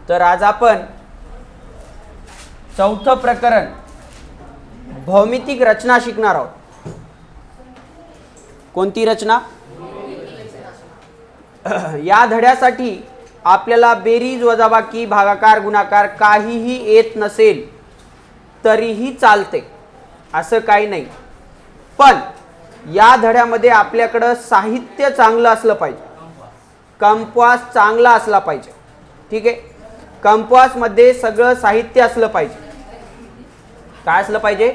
तर आज आपण चौथं प्रकरण भौमितिक रचना शिकणार आहोत. कोणती रचना? या धड्यासाठी आपल्याला बेरीज वजाबाकी भागाकार गुणाकार काहीही येत नसेल तरीही चालते, असं काही नाही. पण या धड्यामध्ये आपल्याकडं साहित्य चांगलं असलं पाहिजे, कंपास चांगला असला पाहिजे. ठीक आहे, कंपासमध्ये सगळं साहित्य असलं पाहिजे. काय असलं पाहिजे?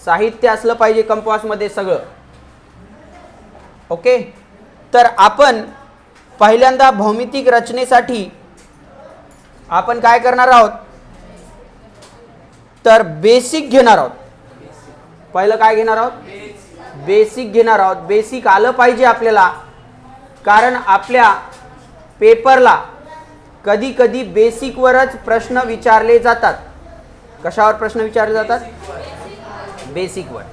साहित्य असलं पाहिजे कंपासमध्ये सगळं. ओके, तर आपण पहिल्यांदा भौमितिक रचनेसाठी आपण काय करणार आहोत, तर बेसिक घेणार आहोत. पहिलं काय घेणार आहोत? बेसिक घेणार आहोत. बेसिक आलं पाहिजे आपल्याला, कारण आपल्या पेपरला कधी कधी बेसिकवरच प्रश्न विचारले जातात. कशावर प्रश्न विचारले जातात? बेसिकवर.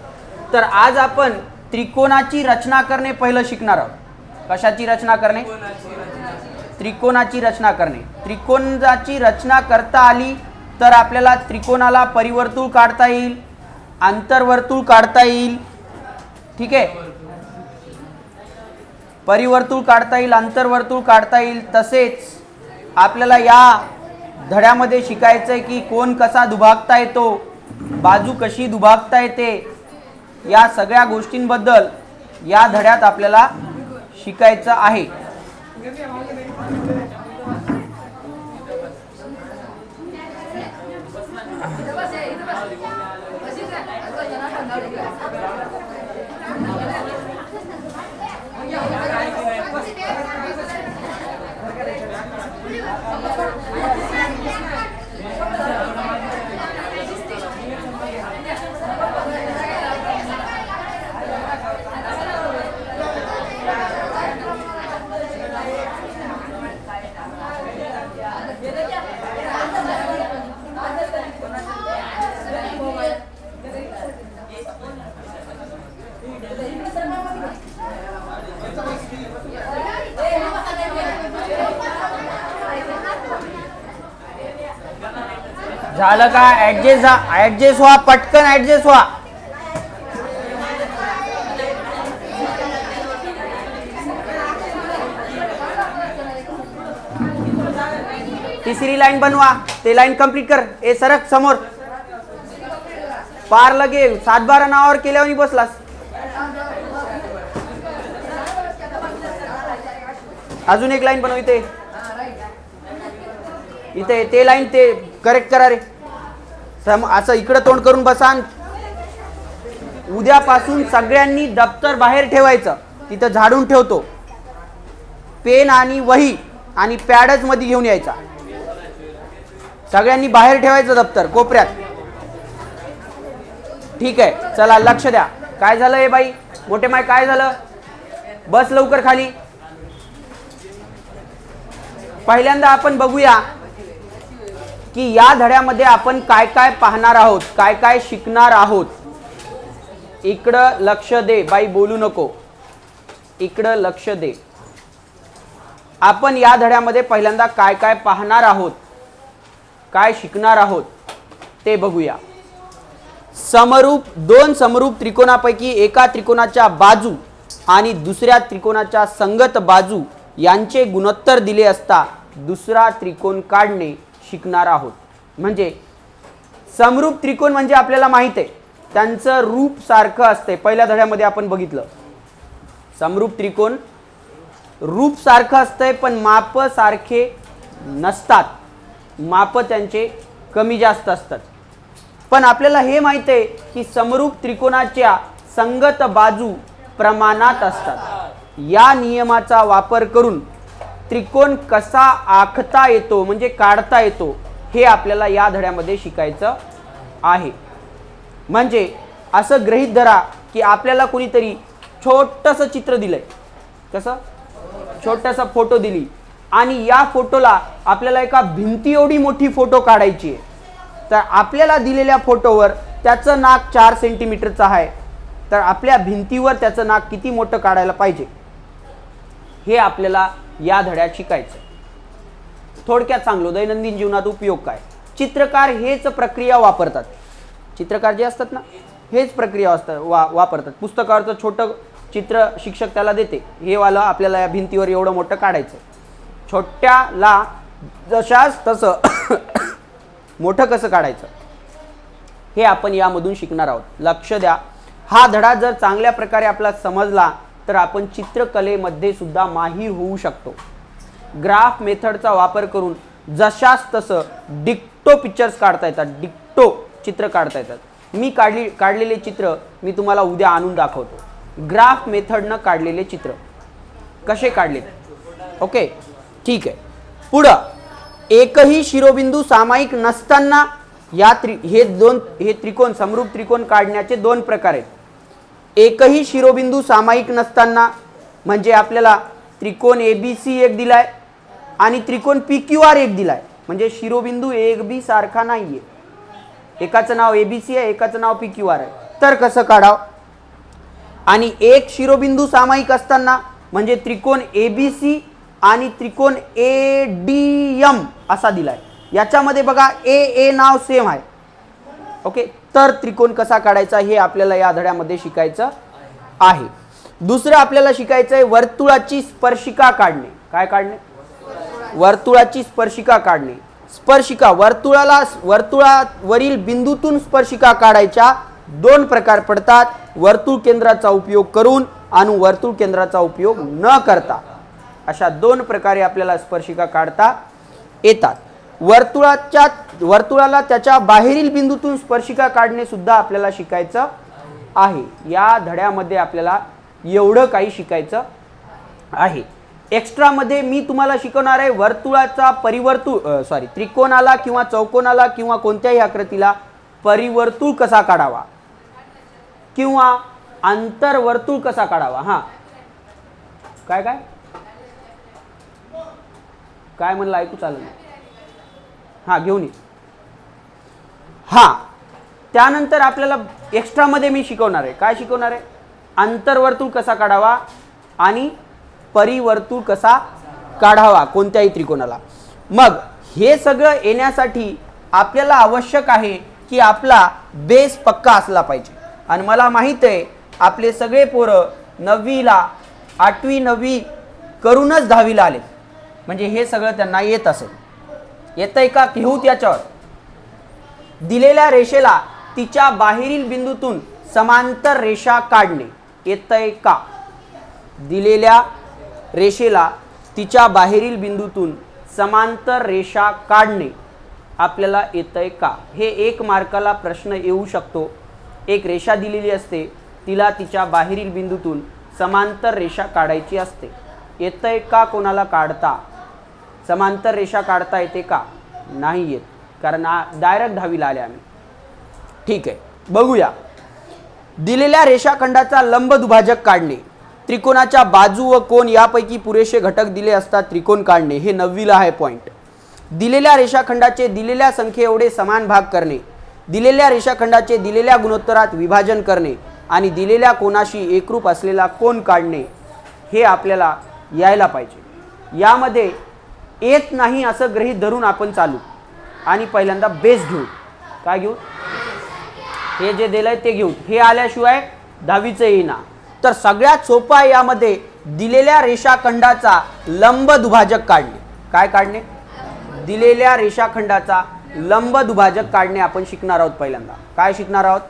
तर आज आपण त्रिकोणाची रचना करणे पहिलं शिकणार आहोत. कशाची रचना करणे? त्रिकोणाची रचना करणे. त्रिकोणाची रचना करता आली तर आपल्याला त्रिकोणाला परिवर्तुळ काढता येईल, आंतरवर्तुळ काढता येईल. ठीक आहे, परिवर्तुळ काढता येईल, आंतरवर्तुळ काढता येईल. तसेच आपल्याला या धड्यामध्ये शिकायचं आहे की कोण कसा दुभागता येतो, बाजू कशी दुभागता येते, या सगळ्या गोष्टींबद्दल या धड्यात आपल्याला शिकायचं आहे. झालं का? ऍडजस्ट व्हा, पटकन ऍडजस्ट व्हा. तिसरी लाईन बनवा. ते लाईन कंप्लीट कर. ए सरक समोर. पार लगे 7-12 नावावर केल्यावर बसलास. अजून एक लाईन बनव. इथे इथे ते लाईन ते करेक्ट करा रे. असं इकडं तोंड करून बसा. उद्यापासून सगळ्यांनी दप्तर बाहेर ठेवायचं. तिथं झाडून ठेवतो. पेन आणि वही आणि पॅडच मध्ये घेऊन यायचा. सगळ्यांनी बाहेर ठेवायचं दप्तर कोपऱ्यात. ठीक आहे, चला लक्ष द्या. काय झालं हे बाई मोठे माय? काय झालं? बस लवकर खाली. पहिल्यांदा आपण बघूया की या धड्यामध्ये आपण काय काय पाहणार आहोत, काय काय शिकणार आहोत. इकडं लक्ष दे बाई, बोलू नको. इकडं लक्ष दे. आपण या धड्यामध्ये पहिल्यांदा काय काय पाहणार आहोत, काय शिकणार आहोत ते बघूया. दोन समरूप त्रिकोणापैकी एका त्रिकोणाच्या बाजू आणि दुसऱ्या त्रिकोणाच्या संगत बाजू यांचे गुणोत्तर दिले असता दुसरा त्रिकोण काढणे शिकणार आहोत. म्हणजे समरूप त्रिकोण म्हणजे आपल्याला माहित आहे त्यांचं रूप सारखं असते. पहिल्या धड्यामध्ये आपण बघितलं समरूप त्रिकोण रूप सारखं असतंय पण माप सारखे नसतात. माप त्यांचे कमी जास्त असतात. पण आपल्याला हे माहित आहे की समरूप त्रिकोणाच्या संगत बाजू प्रमाणात असतात. या नियमाचा वापर करून त्रिकोण कसा आखता येतो म्हणजे काढता येतो हे आपल्याला या धड्यामध्ये शिकायचं आहे. म्हणजे असं गृहीत धरा की आपल्याला कोणीतरी छोटंसं चित्र दिलंय. कसं? छोटासा फोटो दिली आणि या फोटोला आपल्याला एका भिंती एवढी मोठी फोटो काढायची आहे. तर आपल्याला दिलेल्या फोटोवर त्याचं नाक 4 सेंटीमीटरचं आहे. तर आपल्या भिंतीवर त्याचं नाक किती मोठं काढायला पाहिजे हे आपल्याला या धड्यात शिकायचं. थोडक्यात सांगलो दैनंदिन जीवनात उपयोग काय. चित्रकार हेच प्रक्रिया वापरतात. चित्रकार जे असतात ना हेच प्रक्रिया वापरतात. पुस्तकावरचं छोटं चित्र शिक्षक त्याला देते, हे वाला आपल्याला या भिंतीवर एवढं मोठं काढायचं, छोट्याला जशास तसं मोठं कसं काढायचं हे आपण यामधून शिकणार आहोत. लक्ष द्या, हा धडा जर चांगल्या प्रकारे आपला समजला तर आपण चित्रकलेमध्ये सुद्धा माहीर होऊ शकतो. ग्राफ मेथडचा वापर करून जशास तसं डिक्टो पिक्चर्स काढता येतात, डिक्टो चित्र काढता येतात. मी काढलेले चित्र मी तुम्हाला उद्या आणून दाखवतो. ग्राफ मेथडनं काढलेले चित्र कसे काढले. ओके ठीक आहे. पुढं एकही शिरोबिंदू सामायिक नसताना हे त्रिकोण समरूप त्रिकोण काढण्याचे दोन प्रकार आहेत. एकही शिरोबिंदू सामायिक नसताना म्हणजे आपल्याला त्रिकोण ABC एक दिलाय आणि त्रिकोण PQR एक दिलाय, म्हणजे शिरोबिंदू एक बी सारखा नाहीये. एकाचं नाव ABC आहे, एकाचं नाव PQR आहे. तर कसं काढावं. आणि एक शिरोबिंदू सामायिक असताना म्हणजे त्रिकोण ABC आणि त्रिकोण ADM असा दिलाय. याच्यामध्ये बघा A नाव सेम आहे. ओके, तर त्रिकोण कसा काढायचा हे आपल्याला या धड्यामध्ये शिकायचं आहे. दुसरं आपल्याला शिकायचं आहे वर्तुळाची स्पर्शिका काढणे. काय काढणे. वर्तुळाची स्पर्शिका काढणे. स्पर्शिका वर्तुळावरील बिंदूतून स्पर्शिका काढायच्या दोन प्रकार पडतात. वर्तुळ केंद्राचा उपयोग करून आणि वर्तुळ केंद्राचा उपयोग न करता, अशा दोन प्रकारे आपल्याला स्पर्शिका काढता येतात. वर्तुळाला त्याच्या बाहेरील बिंदूतून स्पर्शिका काढणे सुद्धा आपल्याला शिकायचं आहे. या धड्यामध्ये आपल्याला एवढं काही शिकायचं आहे. एक्स्ट्रा मध्ये मी तुम्हाला शिकवणार आहे वर्तुळाचा त्रिकोणाला किंवा चौकोनाला किंवा कोणत्याही आकृतीला परिवर्तुळ कसा काढावा किंवा आंतरवर्तुळ कसा काढावा. हा काय काय काय म्हणलं ऐकू चालेल. हा घेऊन ये. हा त्यानंतर आपल्याला एक्स्ट्रा मध्ये मी शिकवणार आहे. काय शिकवणार आहे. आंतरवर्तुळ कसा काढावा आणि परिवर्तुळ कसा काढावा कोणत्याही त्रिकोणाला. मग हे सगळं येण्यासाठी आपल्याला आवश्यक आहे की आपला बेस पक्का असला पाहिजे. आणि मला माहित आहे आपले सगळे पोरं 9वीला 8वी 9वी करूनच 10वीला आले, म्हणजे हे सगळं त्यांना येत असेल. येतंय का घेऊ. त्याच्यावर दिलेल्या रेषेला तिच्या बाहेरील बिंदूतून समांतर रेषा काढणे येतंय का. दिलेल्या रेषेला तिच्या बाहेरील बिंदूतून समांतर रेषा काढणे आपल्याला येतंय का. हे 1 मार्काला प्रश्न येऊ शकतो. एक रेषा दिलेली असते, तिला तिच्या बाहेरील बिंदूतून समांतर रेषा काढायची असते. येतंय का कोणाला काढता. समांतर रेषा काढता येते का. नाही येत, कारण डायरेक्ट 10वीला आले आम्ही. ठीक आहे, बघूया. दिलेल्या रेषाखंडाचा लंब दुभाजक काढणे. त्रिकोणाच्या बाजू व कोन यापैकी पुरेसे घटक दिले असता त्रिकोण काढणे. हे 9वीला आहे पॉइंट. दिलेल्या रेषाखंडाचे दिलेल्या संख्ये एवढे समान भाग करणे. दिलेल्या रेषाखंडाचे दिलेल्या गुणोत्तरात विभाजन करणे आणि दिलेल्या कोनाशी एकरूप असलेला कोन काढणे हे आपल्याला यायला पाहिजे. यामध्ये येत नाही असं गृहीत धरून आपण चालू आणि पहिल्यांदा बेस घेऊ. काय घेऊ. हे जे दिलंय ते घेऊ. हे आल्याशिवाय 10वीचं येईना. तर सगळ्यात सोपं आहे यामध्ये दिलेल्या रेषाखंडाचा लंब दुभाजक काढणे. काय काढणे. दिलेल्या रेषाखंडाचा लंब दुभाजक काढणे आपण शिकणार आहोत. पहिल्यांदा काय शिकणार आहोत.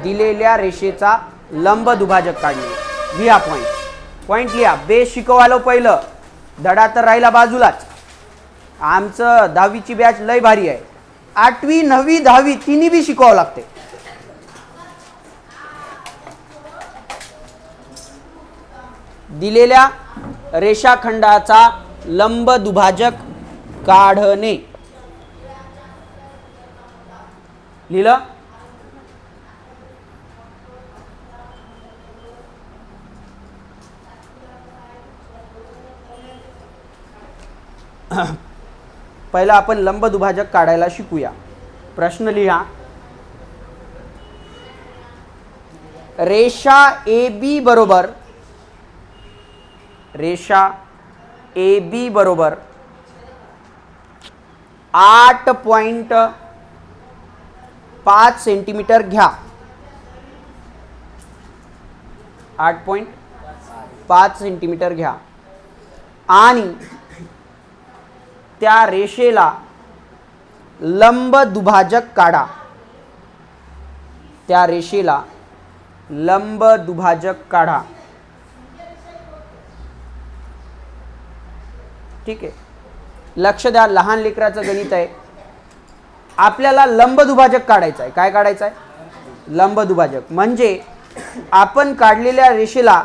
दिलेल्या रेषेचा लंब दुभाजक काढणे. लिहा पॉइंट लिहा. बेस शिकवालो पहिलं, धडा तर राहिला बाजूलाच. आमचं 10वीची बॅच लय भारी आहे. 8वी 9वी 10वी तिन्ही बी शिकवावं लागते. दिलेल्या रेषाखंडाचा लंब दुभाजक काढणे. लिहिलं. पहिला आपण लंब दुभाजक काढायला शिकूया. प्रश्न लिहा. रेषा AB बरोबर 8.5 सेंटीमीटर घ्या. 8.5 सेंटीमीटर घ्या आणि त्या रेषेला लंब दुभाजक काढा. त्या रेषेला लंब दुभाजक काढा. ठीक आहे, लक्ष द्या, लहान लेकराचं गणित आहे. आपल्याला लंब दुभाजक काढायचं आहे. काय काढायचं आहे? लंब दुभाजक. म्हणजे आपण काढलेल्या रेषेला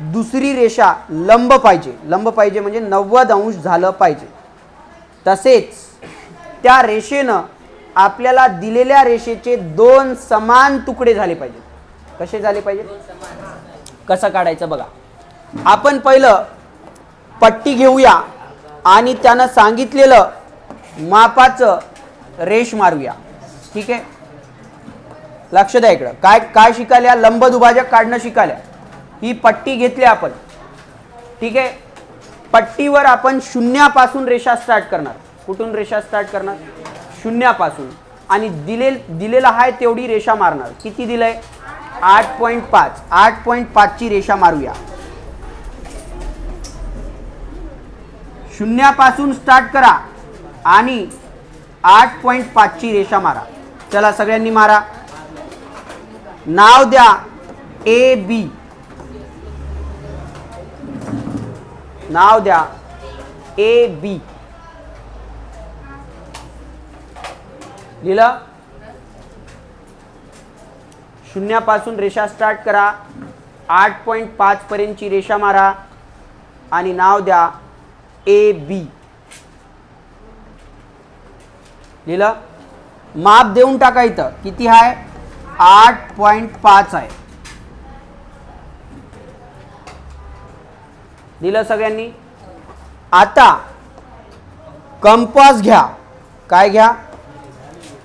दुसरी रेषा लंब पाहिजे. लंब पाहिजे म्हणजे 90 अंश झालं पाहिजे. तसेच त्या रेषेनं आपल्याला दिलेल्या रेषेचे 2 समान तुकडे झाले पाहिजे. कसे झाले पाहिजे? कसं काढायचं बघा. आपण पहिलं पट्टी घेऊया आणि त्यानं सांगितलेलं मापाचं रेष मारूया. ठीक आहे, लक्ष द्या इकडं. काय काय शिकाल्या? लंब दुभाजक काढणं शिकाल्या. ही पट्टी घेतली आपण. ठीक आहे, पट्टीवर आपण शून्यापासून रेषा स्टार्ट करणार. कुठून रेषा स्टार्ट करणार? शून्यापासून. आणि दिलेला आहे तेवढी रेषा मारणार. किती दिलंय? 8.5. 8.5 ची रेषा मारूया. शून्यापासून स्टार्ट करा आणि 8.5 ची रेषा मारा. चला सगळ्यांनी मारा. नाव द्या ए बी. नाव द्या ए बी. लिहिलं? शून्यापासून रेषा स्टार्ट करा, 8.5 पर्यंतची रेषा मारा आणि नाव द्या ए बी. लिहिलं? माप देऊन टाका. इथं किती आहे? 8.5 आहे. दिलं सगळ्यांनी? आता कंपास घ्या. काय घ्या?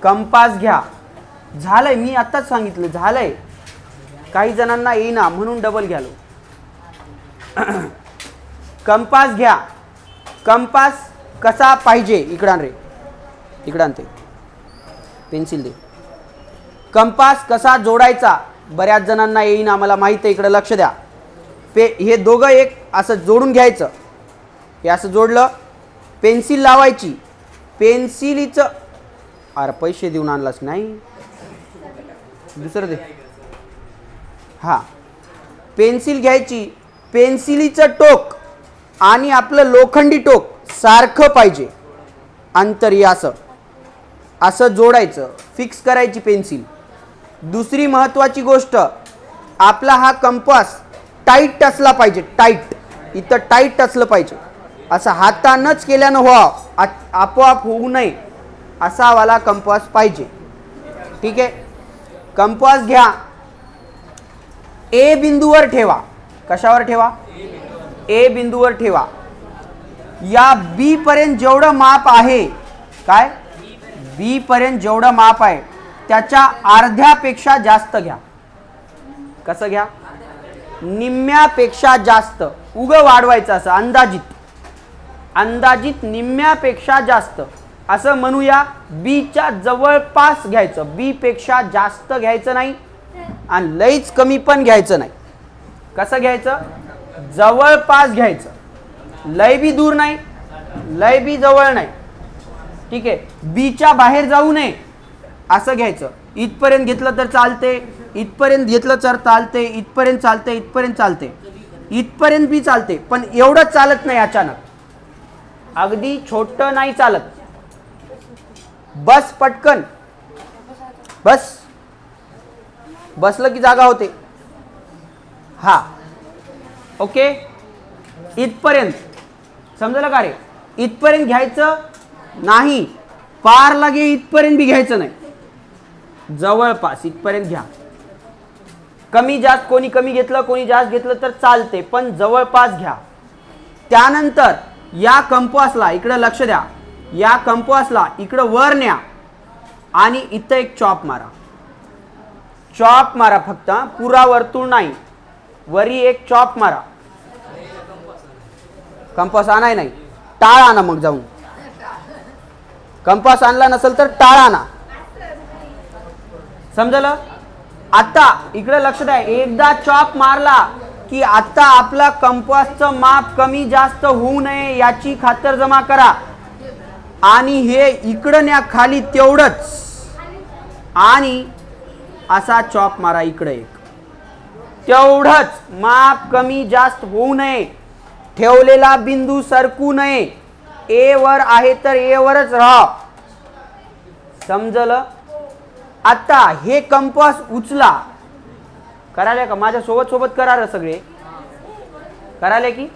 कंपास घ्या. झालंय, मी आताच सांगितलं, झालंय. काही जणांना येईना म्हणून डबल घ्यालो. कंपास घ्या. कंपास कसा पाहिजे? इकडं रे, इकडं ते पेन्सिल दे. कंपास कसा जोडायचा? बऱ्याच जणांना येईना, मला माहित आहे. इकडं लक्ष द्या. हे दोघं एक असं जोडून घ्यायचं. हे असं जोडलं, पेन्सिल लावायची. पेन्सिलीचं, अरे पैसे देऊन आणलास नाही, दुसरं दे. हा, पेन्सिल घ्यायची. पेन्सिलीचं टोक आणि आपलं लोखंडी टोक सारखं पाहिजे. अंतर असं असं जोडायचं, फिक्स करायची पेन्सिल. दुसरी महत्त्वाची गोष्ट, आपला हा कंपास टाईट असला पाहिजे. टाईट, इथं टाईट असलं पाहिजे. असं हातानंच केल्यानं व्हावं, आपोआप होऊ नये, असा वाला कंपास पाहिजे. ठीक आहे, कंपास घ्या. ए बिंदूवर ठेवा. कशावर ठेवा? ए बिंदूवर ठेवा. या बी पर्यंत जेवढं माप आहे, काय बी पर्यंत जेवढं माप आहे त्याच्या अर्ध्यापेक्षा जास्त घ्या. कसं घ्या? निम्म्यापेक्षा जास्त. उगं वाढवायचं असं अंदाजित. अंदाजित निम्म्यापेक्षा जास्त असं म्हणूया. बीच्या जवळपास घ्यायचं. बी पेक्षा जास्त घ्यायचं नाही आणि लईच कमी पण घ्यायचं नाही. कसं घ्यायचं? जवळपास घ्यायचं. लय बी दूर नाही, लय बी जवळ नाही. ठीक आहे, बीच्या बाहेर जाऊ नये असं घ्यायचं. इथपर्यंत घेतलं तर चालते, इथपर्यंत घेतलं तर चालते, इथपर्यंत चालते, इथपर्यंत चालते, इथपर्यंत बी चालते. पण एवढंच चालत नाही अचानक. अगदी छोटं नाही चालत. बस पटकन बस. बसलं की जागा होते. हा, ओके. इथपर्यंत समजलं का रे? इथपर्यंत घ्यायचं नाही, पार लागे इथपर्यंत बी घ्यायचं नाही. जवळपास इथपर्यंत घ्या. कमी जास्त, कोणी कमी घेतलं कोणी जास्त घेतलं तर चालते, पण जवळपास घ्या. त्यानंतर या कंपासला इकडे लक्ष द्या. या कंपासला इकडे वर न्या आणि इथं एक चॉप मारा. चॉप मारा फक्त, पुरा वर्तुळ नाही. वरी एक चॉप मारा. कंपास आणाय नाही, टाळ आणा मग जाऊन. कंपास आणला नसेल तर टाळ आणा. समजलं? आता इकडे लक्ष द्या. एकदा चॉप मारला की आता आपला कंपासचं माप कमी जास्त होऊ नये याची खातरजमा करा. आणि हे इकडं न्या खाली तेवढंच, आणि असा चॉप मारा इकडे एक, तेवढंच. माप कमी जास्त होऊ नये, ठेवलेला बिंदू सरकू नये. ए वर आहे तर ए वरच राहा. समजलं? आता हे कंपास उचला. कराले का? माझ्या सोबत सोबत करा रे सगळे. कराले की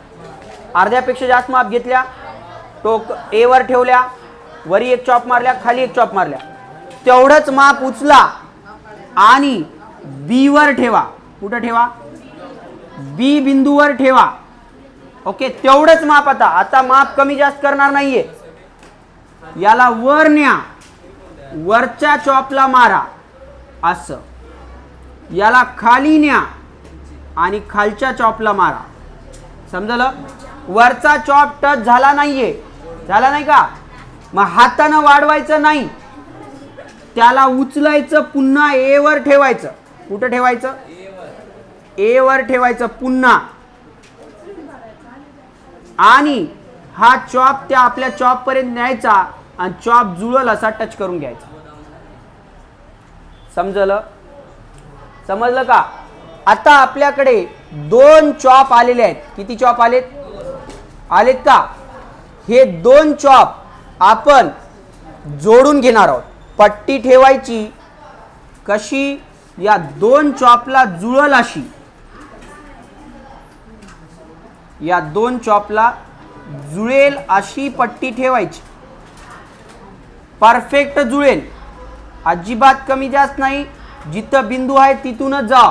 अर्ध्यापेक्षा जास्त माप घेतल्या, टोक ए वर ठेवल्या, वरी एक चॉप मारल्या, खाली एक चॉप मारल्या, तेवढंच माप उचला आणि बी वर ठेवा. कुठं ठेवा? बी बिंदूवर ठेवा. ओके, तेवढंच माप. आता माप कमी जास्त करणार नाहीये. याला वर न्या, वरच्या चॉपला मारा असं. याला खाली न्या आणि खालच्या चॉपला मारा. समजलं? वरचा चॉप टच झाला नाहीये, झाला नाही का? मग हातानं वाढवायचं नाही, त्याला उचलायचं, पुन्हा ए वर ठेवायचं. कुठं ठेवायचं? ए वर ठेवायचं पुन्हा. आणि हा चॉप त्या आपल्या चॉप पर्यंत न्यायचा आणि चॉप जुळल असा टच करून घ्यायचा. समजलं? समजलं का? आता आपल्याकडे 2 चॉप आलेले आहेत. किती चॉप आलेत? आलेत का? हे 2 चॉप आपण जोडून घेणार आहोत. पट्टी ठेवायची कशी? या 2 चॉपला जुळल अशी. या 2 चॉपला जुळेल अशी पट्टी ठेवायची. परफेक्ट जुळेल, अजिबात कमी जास्त नाही. जिथं बिंदू आहे तिथूनच जा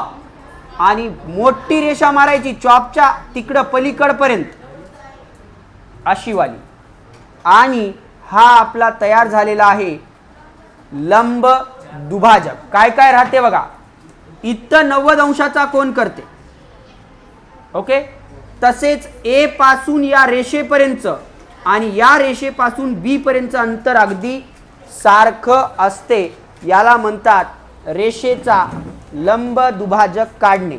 आणि मोठी रेषा मारायची चॉपच्या तिकडं पलीकडपर्यंत अशी वाली. आणि हा आपला तयार झालेला आहे लंब दुभाजक. काय काय राहते बघा. इथं 90 अंशाचा कोन करते. ओके, तसेच ए पासून या रेषेपर्यंत आणि या रेषेपासून बी पर्यंत अंतर अगदी सारखं असते. याला म्हणतात रेषेचा लंब दुभाजक काढणे.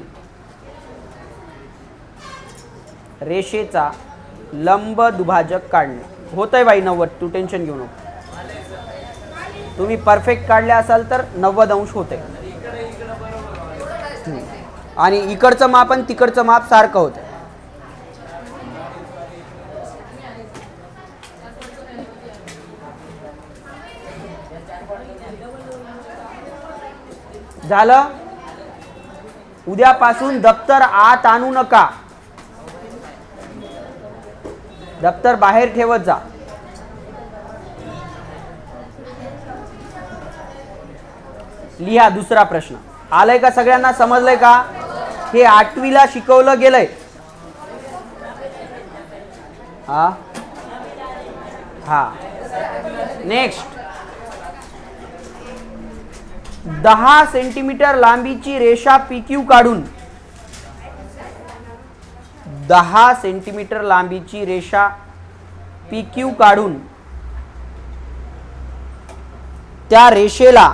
रेषेचा लंब दुभाजक काढणे. होतंय बाई 90, तू टेन्शन घेऊ नको. तुम्ही परफेक्ट काढले असाल तर 90 अंश होते. आणि इकडचं माप आणि तिकडचं माप सारखं होतं. झालं? उद्यापासून दप्तर आत आणू नका, दप्तर बाहेर ठेवत जा. लिहा दुसरा प्रश्न. आलंय का? सगळ्यांना समजलंय का? हे 8वीला शिकवलं गेलंय. हा नेक्स्ट. 10 सेंटीमीटर लांबीची रेषा PQ काढून 10 सेंटीमीटर लांबीची रेषा PQ काढून त्या रेषेला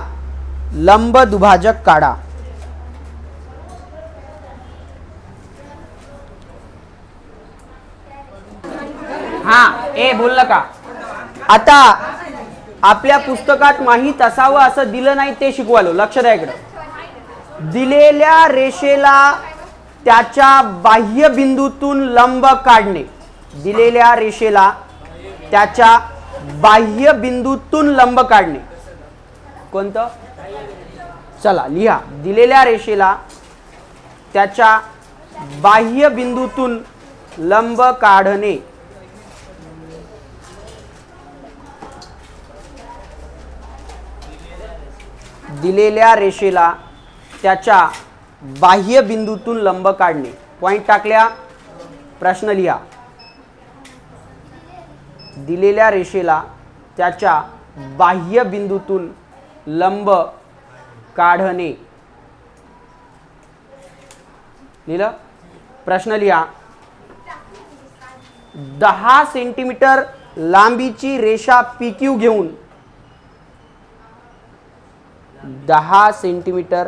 लंब दुभाजक काढा. हा, ए बोललं का? आता आपल्या पुस्तकात माहीत असावं असं दिलं नाही ते शिकवालो. लक्ष द्या इकडं. दिलेल्या रेषेला त्याच्या बाह्य बिंदूतून लंब काढणे. दिलेल्या रेषेला त्याच्या बाह्य बिंदूतून लंब काढणे. कोणतं? चला लिहा. दिलेल्या रेषेला त्याच्या बाह्य बिंदूतून लंब काढणे. दिलेल्या रेषेला त्याच्या बाह्य बिंदूतून लंब काढणे. पॉइंट टाकल्या, प्रश्न लिहा. दिलेल्या रेषेला त्याच्या बाह्य बिंदूतून लंब काढणे. लिहिलं? प्रश्न लिहा. 10 सेंटीमीटर लांबीची रेषा PQ घेऊन 10 सेंटीमीटर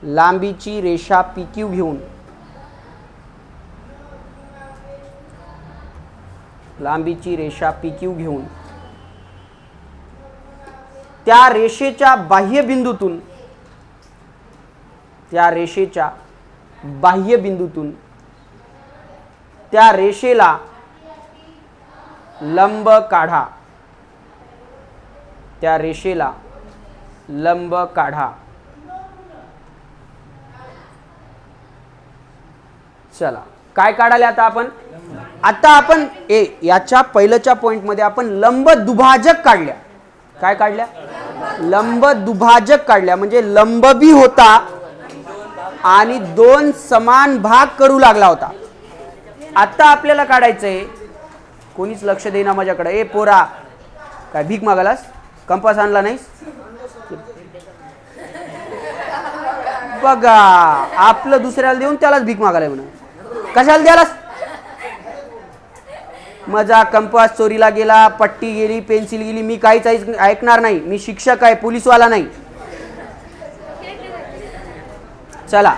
लांबीची रेषा PQ घेऊन त्या रेषेच्या बाह्य बिंदूतून त्या रेषेला लंब काढा. चला काय काढाले आता आपण याच्या पहिल्याच्या पॉइंट मध्ये आपण लंब दुभाजक काढल्या. काय काढल्या? लंब दुभाजक काढल्या. म्हणजे लंब बी होता आणि 2 समान भाग करू लागला होता. आता आपल्याला काढायचंय. कोणीच लक्ष देईना माझ्याकडे. ए पोरा, काय भीक मागालास? कंपास आणला नाहीस? बघा, आपलं दुसऱ्याला देऊन त्यालाच भीक मागायला म्हणा. कशाला द्यालास? माझा कंपास चोरीला गेला, पट्टी गेली, पेन्सिल गेली, मी काहीच ऐकणार नाही. मी शिक्षक आहे, पोलीसवाला नाही. चला,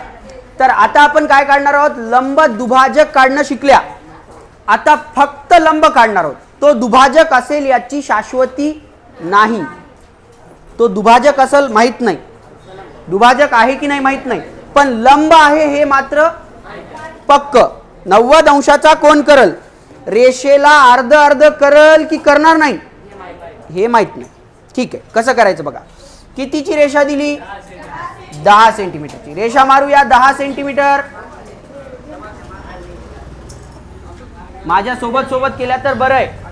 तर आता आपण काय काढणार आहोत? लंब दुभाजक काढणं शिकल्या. आता फक्त लंब काढणार आहोत. तो दुभाजक असेल याची शाश्वती नाही. तो दुभाजक असेल माहित नाही, दुभाजक आहे की नाही माहित नाही, पण लंब आहे हे मात्र पक्क. 90 अंशाचा कोण करल? रेषेला अर्ध अर्ध करल की करणार नाही हे माहित नाही. ठीक आहे, कसं करायचं बघा. कितीची रेषा दिली? 10 सेंटीमीटरची रेषा मारूया. 10 सेंटीमीटर. माझ्या सोबत केल्या तर बरं आहे.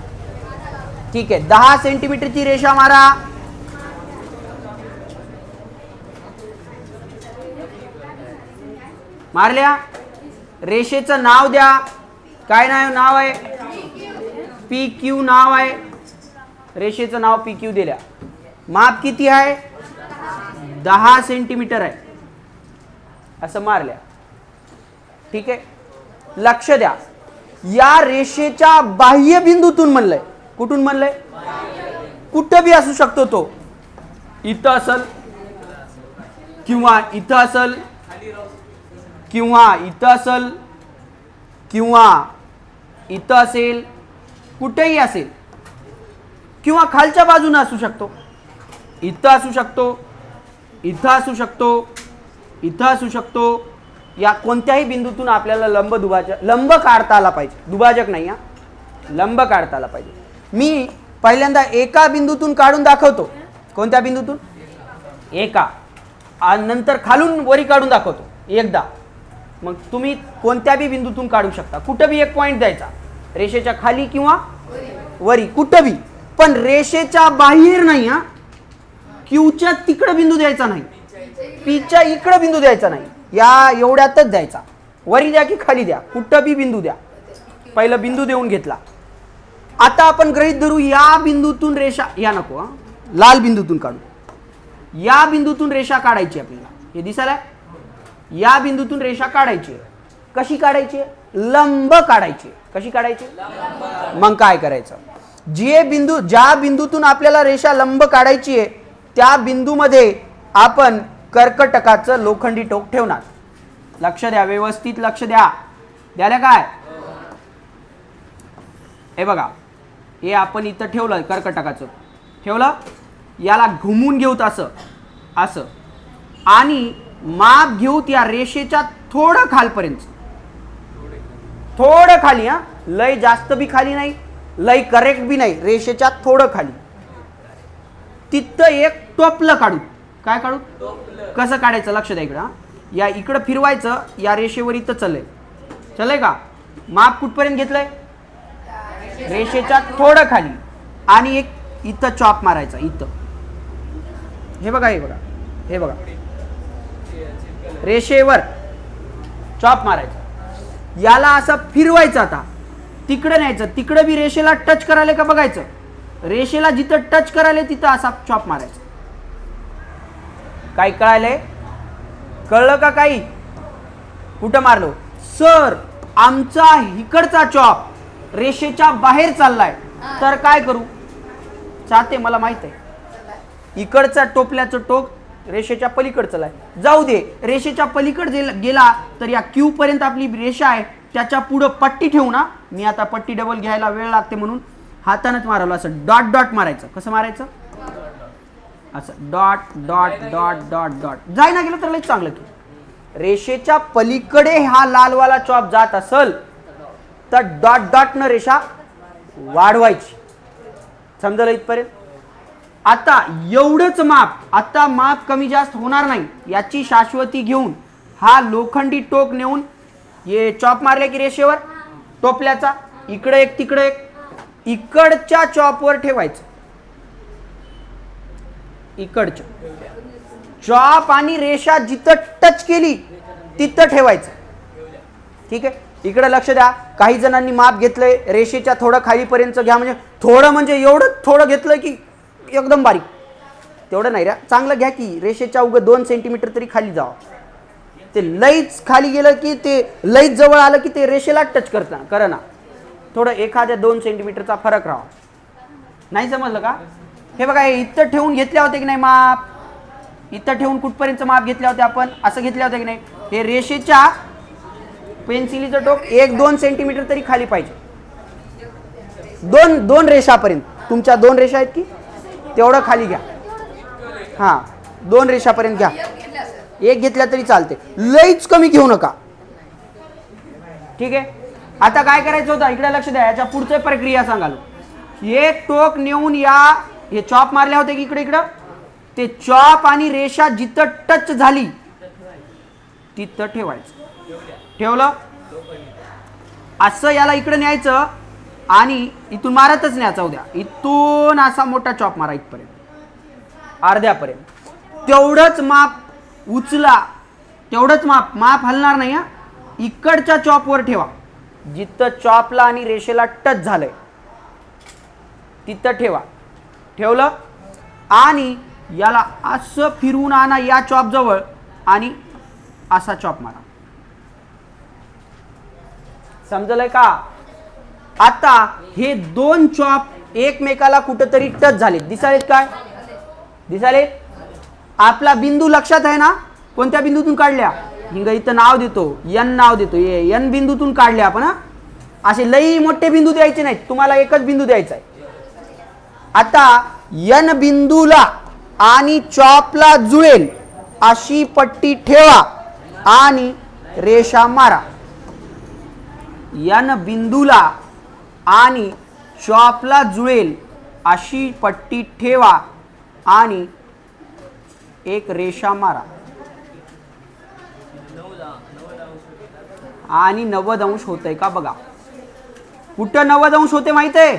ठीक आहे, 10 सेंटीमीटरची रेषा मारा. मारल्या. रेषेचं नाव द्या. काय नाव आहे? PQ नाव आहे. रेषेचं नाव PQ दिल्या. माप किती आहे? 10 सेंटीमीटर आहे. असं मारल्या. ठीक आहे, लक्ष द्या. या रेषेच्या बाह्य बिंदूतून म्हणलंय. कुठून म्हणलंय? कुठं बी असू शकतो तो. इथं असल किंवा इथं असल किंवा इथं असल किंवा इथं असेल, कुठेही असेल. किंवा खालच्या बाजूने असू शकतो. इथं असू शकतो, इथं असू शकतो, इथं असू शकतो. या कोणत्याही बिंदूतून आपल्याला लंब काढता आला पाहिजे. दुभाजक नाही हा, लंब काढता आला पाहिजे. मी पहिल्यांदा एका बिंदूतून काढून दाखवतो. कोणत्या बिंदूतून? एका. आणि नंतर खालून वरी काढून दाखवतो एकदा. मग तुम्ही कोणत्या बी बिंदूतून काढू शकता. कुठं बी एक पॉइंट द्यायचा, रेषेच्या खाली किंवा वरी, कुठं बी, पण रेषेच्या बाहेर नाही हा. क्यूच्या तिकडं बिंदू द्यायचा नाही, पीच्या इकडं बिंदू द्यायचा नाही, या एवढ्यातच द्यायचा. वरी द्या की खाली द्या, कुठं बी बिंदू द्या. पहिलं बिंदू देऊन घेतला. आता आपण गृहीत धरू या बिंदूतून रेषा, या नको हा, लाल बिंदूतून काढू. या बिंदूतून रेषा काढायची आपल्याला. हे दिसायला? या बिंदूतून रेषा काढायची. कशी काढायची? लंब काढायची. कशी काढायची? मग काय करायचं? ज्या बिंदूतून आपल्याला रेषा लंब काढायची आहे त्या बिंदूमध्ये आपण कर्कटकाचं लोखंडी टोक ठेवणार. लक्ष द्या, व्यवस्थित लक्ष द्या. द्यायला काय? हे बघा, हे आपण इथं ठेवलं, कर्कटकाचं ठेवलं. याला घुमून घेऊत असं असं आणि माप घेऊत या रेषेच्या थोडं खालपर्यंत. थोडं खाली हा, लय जास्त बी खाली नाही, लय करेक्ट बी नाही, रेषेच्या थोडं खाली. तिथं एक टोपलं काढू. काय काढू? कसं काढायचं? लक्ष द्या इकडं. या इकडं फिरवायचं, या रेषेवर इथं चलय का? माप कुठपर्यंत घेतलंय? रेषेच्या थोडं खाली. आणि एक इथं चॉप मारायचा. इथं हे बघा, हे बघा, हे बघा, रेषेवर चॉप मारायचा. याला असं फिरवायचं. आता तिकडे न्यायचं, तिकडे बी रेषेला टच करायला का बघायचं. रेषेला जिथं टच करायला तिथं असा चॉप मारायचा. काय कळालंय? कळलं का काही? कुठं मारलो? सर, आमचा इकडचा चॉप रेषेच्या बाहेर चाललाय, तर काय करू? चाहते मला माहित आहे. इकडचा टोपल्याचं टोक रेषेच्या पलीकडचं आहे, जाऊ दे. रेषेच्या पलीकडे गेला तर या क्यू पर्यंत आपली रेषा आहे, त्याच्या पुढे पट्टी ठेवू ना. मी आता पट्टी डबल घ्यायला वेळ लागते म्हणून हातानंच मारवलं. असं डॉट डॉट मारायचं. कसं मारायचं? असं dot dot dot dot dot. जाय ना गेलं तर लई चांगलं की. रेषेच्या पलीकडे हा लालवाला चॉप जात असेल तर डॉट डॉट न रेषा वाढवायची. समजलं इथपर्यंत? आता एवढंच माप, आता माप कमी जास्त होणार नाही याची शाश्वती घेऊन हा लोखंडी टोक नेऊन हे चॉप मारले की रेषेवर टोपल्याचा इकडे एक तिकडे एक, इकडच्या चॉपवर ठेवायचं. इकडच्या चॉप आणि रेषा जिथं टच केली तिथं ठेवायचं. ठीक आहे. इकडे लक्ष द्या. काही जणांनी माप घेतलंय रेषेच्या थोडं खालीपर्यंत घ्या, म्हणजे थोडं म्हणजे एवढं थोडं घेतलं की एकदम बारीक. तेवढं नाही रे, चांगलं घ्या की रेषेच्या उगं 2 सेंटीमीटर तरी खाली जावं. ते लईच खाली गेलं की ते लईच जवळ आलं की ते रेषेला टच करना. थोडं एखाद्या 2 सेंटीमीटरचा फरक राहा. नाही समजलं का? हे बघा, हे इथं ठेवून घेतल्या होते की नाही माप? इथं ठेवून कुठपर्यंत माप घेतल्या होत्या आपण? असं घेतल्या होत्या की नाही? हे रेषेच्या पेन्सिलीचं टोक 1-2 सेंटीमीटर तरी खाली पाहिजे. दोन रेषापर्यंत. तुमच्या 2 रेषा आहेत की तेवढं खाली घ्या. हां, 2 रेषापर्यंत घ्या. एक घेतल्या तरी चालते, लईच कमी घेऊ नका. ठीक आहे. आता काय करायचं होतं? इकडे लक्ष द्या. याच्या पुढची प्रक्रिया सांगाल. हे टोक नेऊन हे चॉप मारल्या होते की इकडं ते चॉप आणि रेषा जिथं टच झाली तिथं ठेवायचं. ठेवलं. असं याला इकडे न्यायचं आणि इथून मारतच न्यायचा. उद्या इथून असा मोठा चॉप मारा इथपर्यंत अर्ध्यापर्यंत. तेवढंच माप उचला. तेवढंच माप हलणार नाही. हा, इकडच्या चॉपवर ठेवा. जिथं चॉपला आणि रेषेला टच झालंय तिथं ठेवा. ठेवलं आणि याला असं फिरवून आणा या चॉप जवळ आणि असा चॉप मारा. समजलंय का? आता हे 2 चॉप एकमेकाला कुठेतरी टच झाले. दिसालेत काय? दिसाले? आपला बिंदू लक्षात आहे ना? कोणत्या बिंदूतून काढल्या? हिंग इथं नाव देतो, एन नाव देतो. एन बिंदूतून काढले आपण. असे लई मोठे बिंदू द्यायचे नाहीत, तुम्हाला एकच बिंदू द्यायचा आहे. आता एन बिंदूला आणि चॉपला जुळेल अशी पट्टी ठेवा आणि रेषा मारा. एन बिंदूला आणि चॉपला जुळेल अशी पट्टी ठेवा आणि एक रेषा मारा. आणि 90 अंश होतंय का बघा. कुठं 90 अंश होते माहित आहे?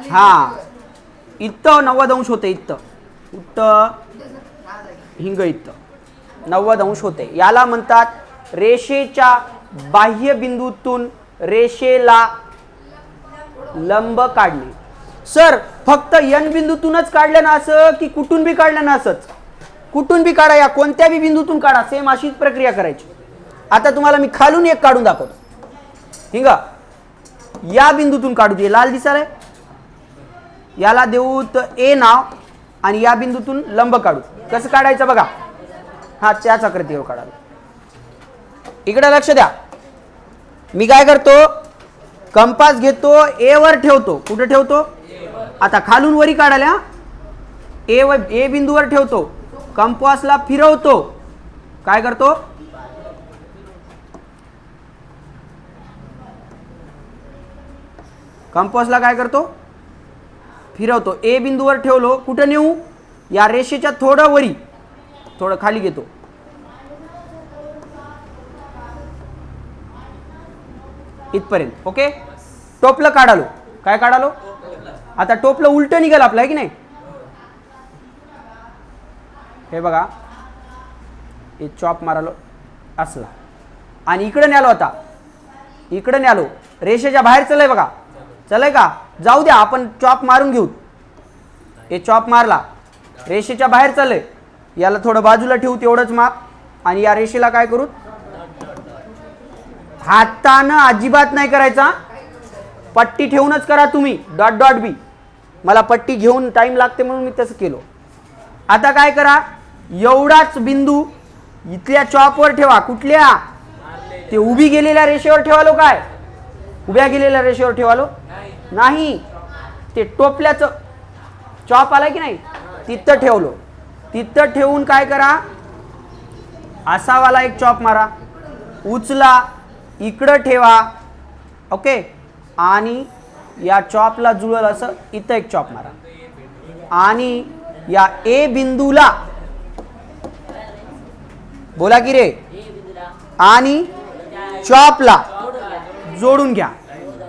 हा, इथं 90 अंश होते. इथं हिंग इथं 90 अंश होते. याला म्हणतात रेषेच्या बाह्य बिंदूतून रेषेला लंब काढणे. सर फक्त एन बिंदूतूनच काढलं ना असं की कुठून बी काढलं ना असंच? कुठून बी काढा, या कोणत्या बी बिंदूतून काढा. सेम अशीच प्रक्रिया करायची. आता तुम्हाला मी खालून एक काढून दाखवतो. हिंगा या बिंदूतून काढू दे. लाल दिसायला याला देऊ तर ए नाव आणि या बिंदूतून लंब काढू. कसं काढायचं बघा. हा, त्याच आकृतीवर काढायला. इकडे लक्ष द्या. मी काय करतो? कंपास घेतो, ए वर ठेवतो. कुठे ठेवतो? आता खालून वरी काढायला ए बिंदूवर ठेवतो. कंपासला फिरवतो. काय करतो? कंपासला काय करतो? फिरवतो. ए बिंदूवर ठेवलो. कुठं नेऊ? या रेषेच्या थोडं वरी, थोडं खाली घेतो. इथपर्यंत. ओके. टोपलं काढालो. काय काढालो? आता टोपलं उलट निघाल आपलं, आहे की नाही? हे बघा, हे चॉप मारालो असला आणि इकडे न्यालो. आता इकडे न्यालो. रेषेच्या बाहेर चलय बघा. चलय का? जाऊ द्या, आपण चॉप मारून घेऊ. हे चॉप मारला, रेषेच्या बाहेर चलय. याला थोडं बाजूला ठेवू, तेवढंच माप. आणि या रेषेला काय करू? हातानं अजिबात नाही करायचा. पट्टी ठेवूनच करा तुम्ही. डॉट डॉट बी. मला पट्टी घेऊन टाइम लागते म्हणून मी तसं केलो. आता काय करा? एवढाच बिंदू इथल्या चॉपवर ठेवा. कुठल्या? ते उभी गेलेल्या रेषेवर ठेवालो. काय उभ्या गेलेल्या रेषेवर ठेवालो? नाही, ते टोपल्याचं चॉप आला की नाही तिथं ठेवलो. तिथं ठेवून काय करा, असावाला एक चॉप मारा, उचला, इकडं ठेवा. ओके, आणि या चॉपला जुळल असं इथं एक चॉप मारा. आणि या ए बिंदूला बोला की रे, आणि चॉपला जोडून घ्या.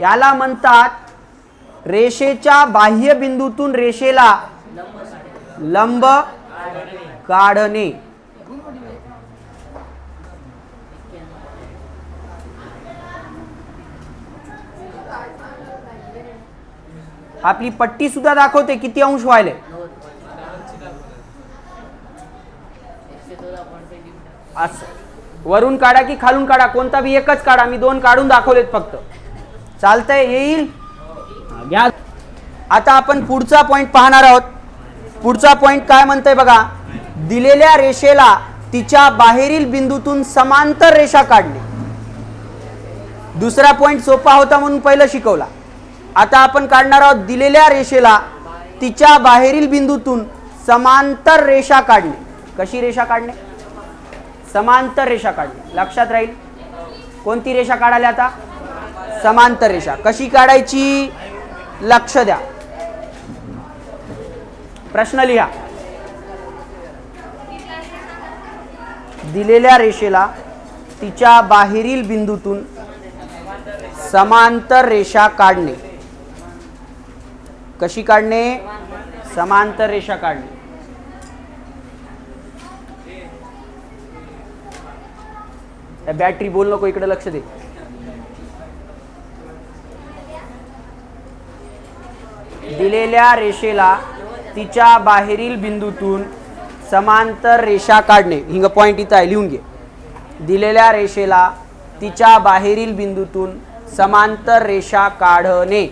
याला म्हणतात रेषेच्या बाह्य बिंदूतून रेषेला लंब काढणे. आपली पट्टी सुद्धा दाखवते किती अंश व्हायले. असं वरून काढा की खालून काढा, कोणता बी एकच काढा. मी दोन काढून दाखवलेत फक्त. चालतंय, येईल घ्या. आता आपण पुढचा पॉइंट पाहणार आहोत. पुढचा पॉइंट काय म्हणतंय बघा, दिलेल्या रेषेला तिच्या बाहेरील बिंदूतून समांतर रेषा काढणे. दुसरा पॉइंट सोपा होता म्हणून पहिलं शिकवला. आता आपण काढणार आहोत दिलेल्या रेषेला तिच्या बाहेरील बिंदूतून समांतर रेषा काढणे. कशी रेषा काढणे? समांतर रेषा काढणे. लक्षात राहील. कोणती रेषा काढायला? आता समांतर रेषा. कशी काढायची? लक्ष द्या. प्रश्न लिहा. दिलेल्या रेषेला तिच्या बाहेरील बिंदूतून समांतर रेषा काढणे. कशी काढणे? समांतर रेषा काढणे. बॅटरी बोल नको, इकडे लक्ष दे. दिलेल्या रेषेला तिच्या बाहेरील बिंदूतून समांतर रेषा काढणे. हिंग पॉइंट इथं आहे, लिहून घे. दिलेल्या रेषेला तिच्या बाहेरील बिंदूतून समांतर रेषा काढणे.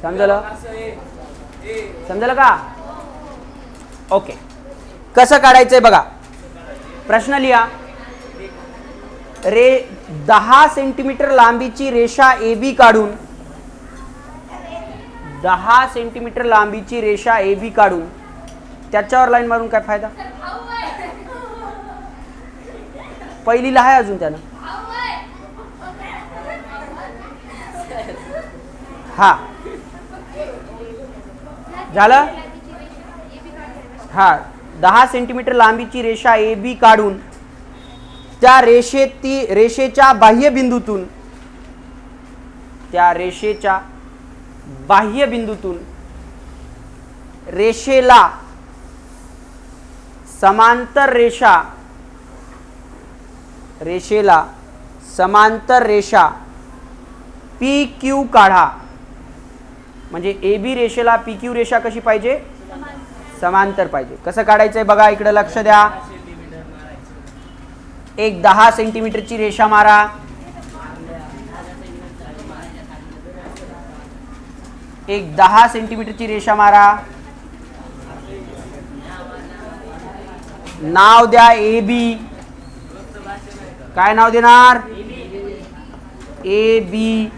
समजलं? समजलं का? ओके, कसं काढायचंय बघा. प्रश्न लिहा. 10 सेंटीमीटर लांबीची रेषा ए बी काढून 10 सेंटीमीटर लांबीची रेषा ए बी काढून त्याच्यावर लाईन मारून काय फायदा? पहिलीला आहे अजून त्यानं. हा झालं. हा 10 सेंटीमीटर लांबीची रेषा ए बी काढून त्या रेषेच्या बाह्य बिंदूतून रेषेला समांतर रेषा पी क्यू काढा. म्हणजे ए बी रेषेला पी क्यू रेषा कशी पाहिजे? समांतर पाहिजे. कसं काढायचंय बघा, इकडे लक्ष द्या. एक 10 सेंटीमीटरची रेषा मारा. एक 10 सेंटीमीटरची रेषा मारा. नाव द्या ए बी. काय नाव देणार? A B.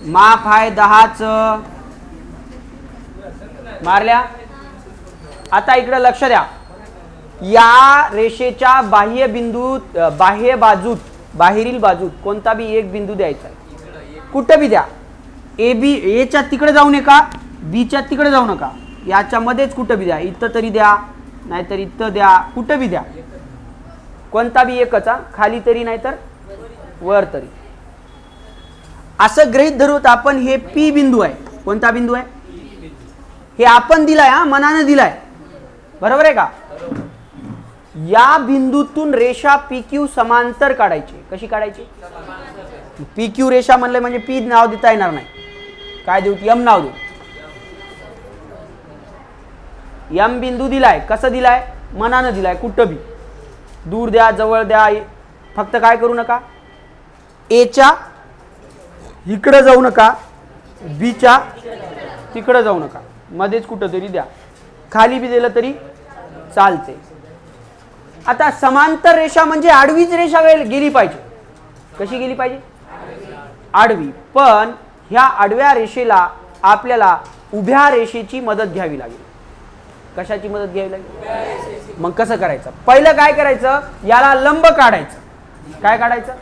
माप आहे 10चं. मारल्या. आता इकडे लक्ष द्या. या रेषेच्या बाहेरील बाजूत कोणता बी एक बिंदू द्यायचा आहे. कुठं बी द्या. ए बी एच्या तिकडे जाऊ नका, बीच्या तिकडे जाऊ नका, याच्या मध्येच कुठं बी द्या. इथं तरी द्या, नाहीतर इथं द्या, कुठं बी द्या. कोणता बी एकच, खाली तरी नाहीतर वर तरी. असं गृहीत धरूत आपण हे पी बिंदू आहे. कोणता बिंदू आहे? हे आपण दिलाय, मनानं दिलाय. बरोबर आहे का? या बिंदूतून रेषा पी क्यू समांतर काढायची. कशी काढायची? पी क्यू रेषा म्हणले म्हणजे पी नाव देता येणार नाही. काय देऊ? एम नाव देऊ. एम बिंदू दिलाय. कसं दिलाय? मनानं दिलाय. कुठं बी दूर द्या, जवळ द्या, फक्त काय करू नका, एच्या इकडं जाऊ नका, बीच्या तिकडं जाऊ नका, मध्येच कुठंतरी द्या, खाली बी दिलं तरी चालते. आता समांतर रेषा म्हणजे आडवीच रेषा गेली पाहिजे. कशी गेली पाहिजे? आडवी. पण ह्या आडव्या रेषेला आपल्याला उभ्या रेषेची मदत घ्यावी लागेल. कशाची मदत घ्यावी लागेल? मग कसं करायचं? पहिलं काय करायचं? याला लंब काढायचं. काय काढायचं?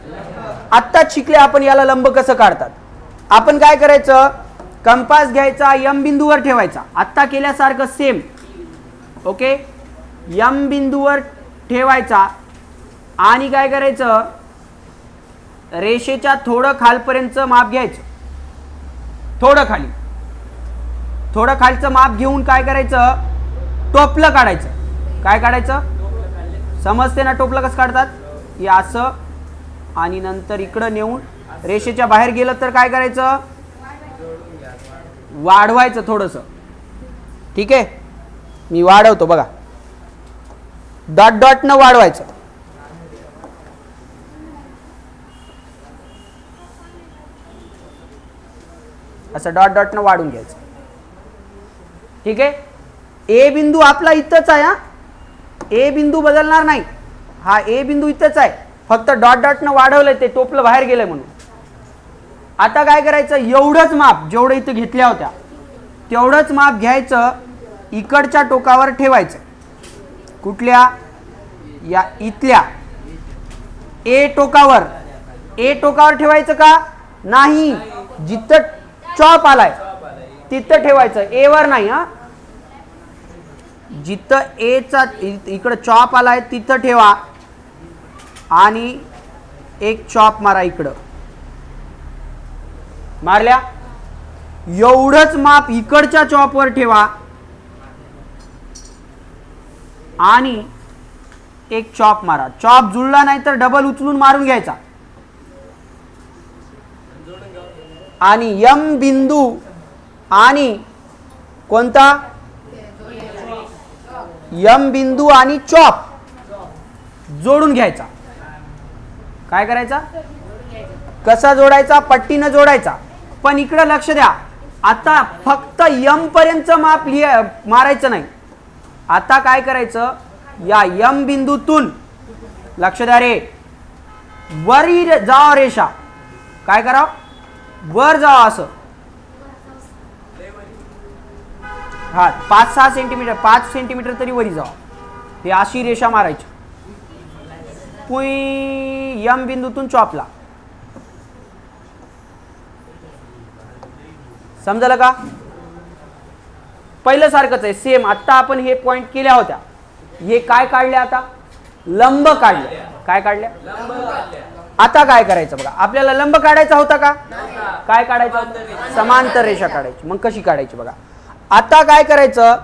आत्ता शिकले आपण याला लंब कसं काढतात. आपण काय करायचं? कंपास घ्यायचा, यम बिंदूवर ठेवायचा, आत्ता केल्यासारखं सेम. ओके, यम बिंदूवर ठेवायचा आणि काय करायचं? रेषेच्या थोडं खालपर्यंत माप घ्यायचं, थोडं खाली, थोडं खालचं माप घेऊन काय करायचं? टोपलं काढायचं. काय काढायचं? समजते ना टोपलं कसं काढतात? हे असं आणि नंतर इकडं नेऊन रेषेच्या बाहेर गेलं तर काय करायचं? वाढवायचं थोडंसं. ठीक आहे, मी वाढवतो बघा, डॉट डॉट न वाढवायचं. असं डॉट डॉट न वाढून घ्यायचं. ठीक आहे, ए बिंदू आपला इथंच आहे. हा ए बिंदू बदलणार नाही, हा ए बिंदू इथंच आहे, फक्त डॉट डॉट न वाढवलंय, ते टोपलं बाहेर गेलंय म्हणून. आता काय करायचं? एवढंच माप जेवढं इथं घेतल्या होत्या तेवढंच माप घ्यायचं, इकडच्या टोकावर ठेवायचं. कुठल्या? या इथल्या ए टोकावर. ए टोकावर ठेवायचं का? नाही, जिथं चॉप आलाय तिथं ठेवायचं, ए वर नाही. हा, जिथं ए चा इकडं चॉप आलाय तिथं ठेवा आणि एक चॉप मारा. इकडं मारल्या, एवढंच माप इकडच्या चॉपवर ठेवा आणि एक चॉप मारा. चॉप जुळला नाही तर डबल उचलून मारून घ्यायचा. आणि यम बिंदू आणि कोणता? यम बिंदू आणि चॉप जोडून घ्यायचा. काय करायचा? कसा जोडायचा? पट्टीनं जोडायचा. पण इकडे लक्ष द्या, आता फक्त यम पर्यंत माप मारायचं नाही. आता काय करायचं? या यम बिंदूतून लक्ष द्या रे, वरी जावा रेषा. काय करा? वर जावा असं. हा 5-6 सेंटीमीटर, 5 सेंटीमीटर तरी वरी जावा. हे अशी रेषा मारायची. पुई यम बिंदूतून चॉपला. समजलं का? पहिलं सारखंच आहे, सेम. आता आपण हे पॉइंट केल्या होत्या, हे काय काढले? आता लंब काढले. काय काढले? आता काय करायचं बघा, आपल्याला लंब काढायचा होता का? काय काढायचं? समांतर रेषा काढायची. मग कशी काढायची बघा. आता काय करायचं?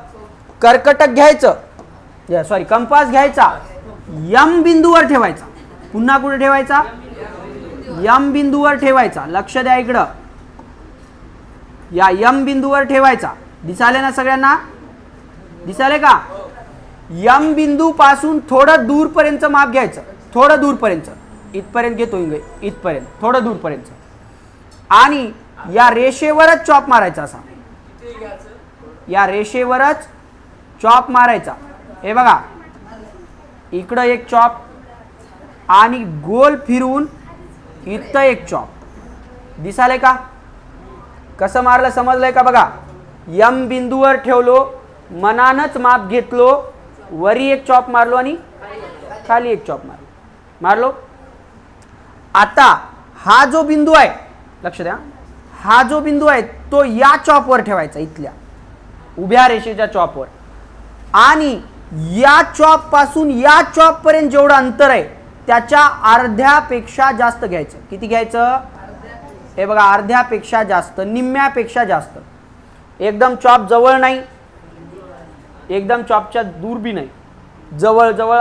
कर्कटक घ्यायचं, सॉरी कंपास घ्यायचा, यम बिंदूवर ठेवायचा. पुन्हा कुठे ठेवायचा? यम बिंदूवर ठेवायचा. लक्ष द्या इकडं, या यम बिंदूवर ठेवायचा. दिसाले ना सगळ्यांना? दिसाले का? यम बिंदू पासून थोडं दूरपर्यंत माप घ्यायचं, थोडं दूरपर्यंत. इथपर्यंत घेतो, इथपर्यंत, थोडं दूरपर्यंत. आणि या रेषेवरच चॉप मारायचा. असा या रेषेवरच चॉप मारायचा. हे बघा, इकडं एक चॉप आणि गोल फिरवून इथं एक चॉप. दिसाले का? कसं मारलं समजलंय का? बघा, यम बिंदूवर ठेवलो, मनानच माप घेतलो, वरी एक चॉप मारलो आणि खाली एक चॉप मारलो. आता हा जो बिंदू आहे, लक्ष द्या, हा जो बिंदू आहे तो या चॉपवर ठेवायचा, इथल्या उभ्या रेषेच्या चॉपवर. आणि या चॉप पासून या चॉप पर्यंत जेवढं अंतर आहे त्याच्या अर्ध्यापेक्षा जास्त घ्यायचं. किती घ्यायचं? हे बघा, अर्ध्यापेक्षा जास्त, निम्म्यापेक्षा जास्त. एकदम चॉप जवळ नाही, एकदम चॉपच्या दूर बी नाही, जवळ जवळ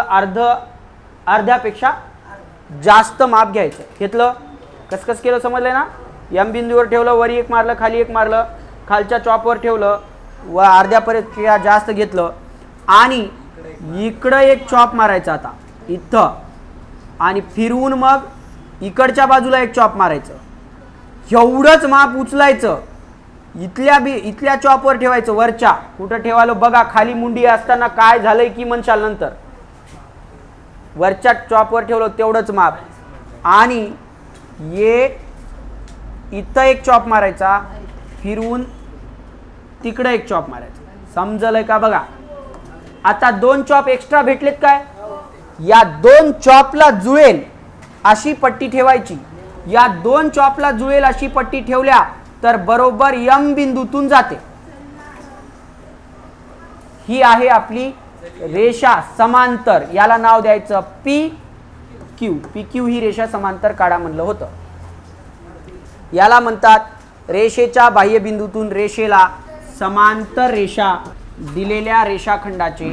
अर्ध्यापेक्षा जास्त माप घ्यायचं. घेतलं? कसं केलं समजलंय ना? यम बिंदूवर ठेवलं, वरी एक मारलं, खाली एक मारलं, खालच्या चॉपवर ठेवलं, व अर्ध्यापर्यंत जास्त घेतलं आणि इकडं एक चॉप मारायचा आता इथं, आणि फिरवून मग इकडच्या बाजूला एक चॉप मारायचं. एवढंच माप उचलायचं, इथल्या चॉपवर ठेवायचं, वरच्या कुठं ठेवालो बघा, खाली मुंडी असताना काय झालंय की म्हणशाल नंतर. वरच्या चॉपवर ठेवलं तेवढंच माप, आणि इथं एक चॉप मारायचा, फिरवून तिकडे एक चॉप मारायचा. समजलंय का बघा. आता 2 चॉप एक्स्ट्रा भेटलेत काय, या 2 चॉपला जुळेल अशी पट्टी ठेवायची. या 2 चॉपला जुळेल अशी पट्टी ठेवल्या तर बरोबर एम बिंदूतून जाते. ही आहे आपली रेषा समांतर, याला नाव द्यायचं पी क्यू ही रेषा समांतर काढा म्हणलं होतं. याला म्हणतात रेषेच्या बाह्यबिंदूतून रेषेला समांतर रेषा दिलेल्या रेषाखंडाचे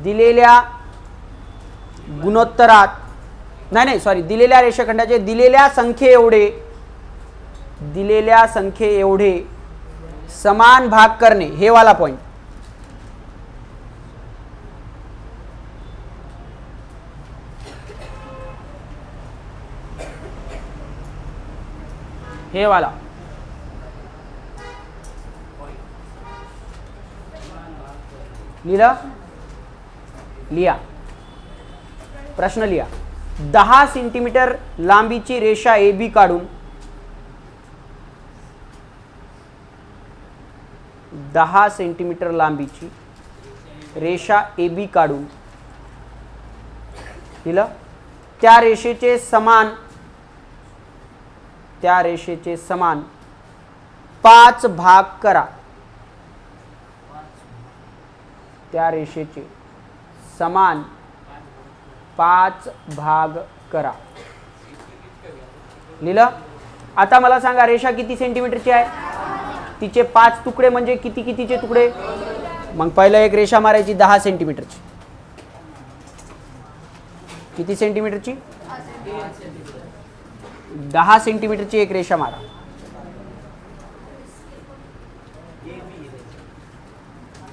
दिलेल्या गुणोत्तरात दिलेल्या रेषाखंडाचे दिलेल्या संख्ये एवढे समान भाग करणे, हे वाला पॉइंट. हे वाला लिहा, प्रश्न लिहा. 10 सेंटीमीटर लांबीची रेषा AB काढून 10 सेंटीमीटर लांबीची रेषा AB काढून लिहिलं. त्या रेषेचे समान 5 भाग करा. त्या रेषेचे समान 5 भाग करा. लिहिलं. आता मला सांगा रेषा किती सेंटीमीटरची आहे, तिचे 5 तुकडे म्हणजे कितीचे तुकडे. मग पहिलं एक रेषा मारायची 10 सेंटीमीटरची. किती सेंटीमीटरची, 10 सेंटीमीटरची एक रेषा मारा.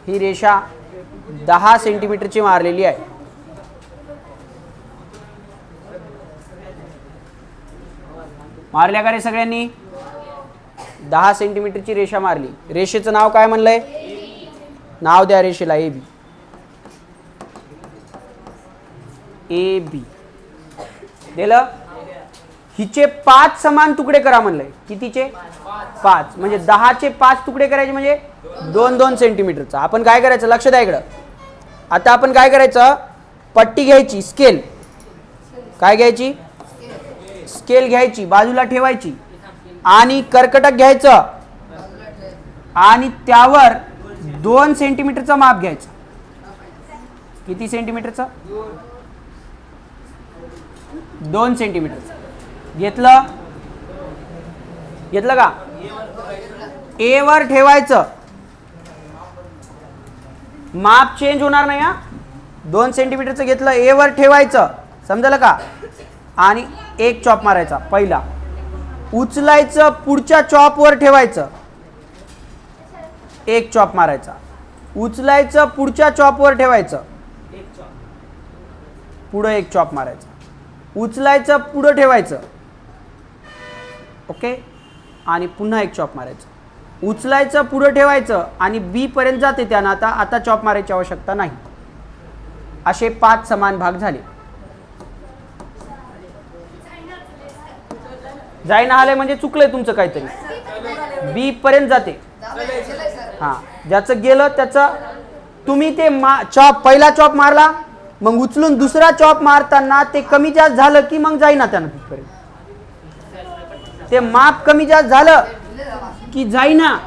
ही रेषा 10 सेंटीमीटरची मारलेली आहे. मारल्या का रे सगळ्यांनी. 10 सेंटीमीटरची रेषा मारली. रेषेचं नाव काय म्हणलंय, नाव द्या रेषेला AB. दिलं. हिचे 5 समान तुकडे करा म्हणलंय. कितीचे, 5. म्हणजे 10चे 5 तुकडे करायचे म्हणजे 2-2 सेंटीमीटरचा. आपण काय करायचं, लक्ष द्या इकडं. आता आपण काय करायचं, पट्टी घ्यायची, स्केल. काय घ्यायची, स्केल घ्यायची, बाजूला ठेवायची, आणि कर्कटक घ्यायचं, आणि त्यावर 2 सेंटीमीटरचं माप घ्यायचं. किती सेंटीमीटरचं, 2 सेंटीमीटरचं घेतलं का. ए वर ठेवायचं, माप चेंज होणार नाही. 2 सेंटीमीटरचं घेतलं, ए वर ठेवायचं, समजलं का. आणि एक चॉप मारायचा पहिला, उचलायचं, पुढच्या चॉपवर ठेवायचं, एक चॉप मारायचा, उचलायचं, पुढच्या चॉपवर ठेवायचं, पुढे एक चॉप मारायचा, उचलायचं, पुढे ठेवायचं, ओके, आणि पुन्हा एक चॉप मारायचं, उचलायचं, पुढे ठेवायचं, आणि बी पर्यंत जाते त्यानं. आता चॉप मारायची आवश्यकता नाही. असे 5 समान भाग झाले. जाईना आले म्हणजे चुकलंय तुमचं काहीतरी. बी पर्यंत जाते. हा, ज्याचं गेलं त्याचं तुम्ही ते पहिला चॉप मारला, मग उचलून दुसरा चॉप मारताना ते कमी जास्त झालं की मग जाईना त्यानं तिथपर्यंत. ते माप कमी जास्त झालं की जाईना.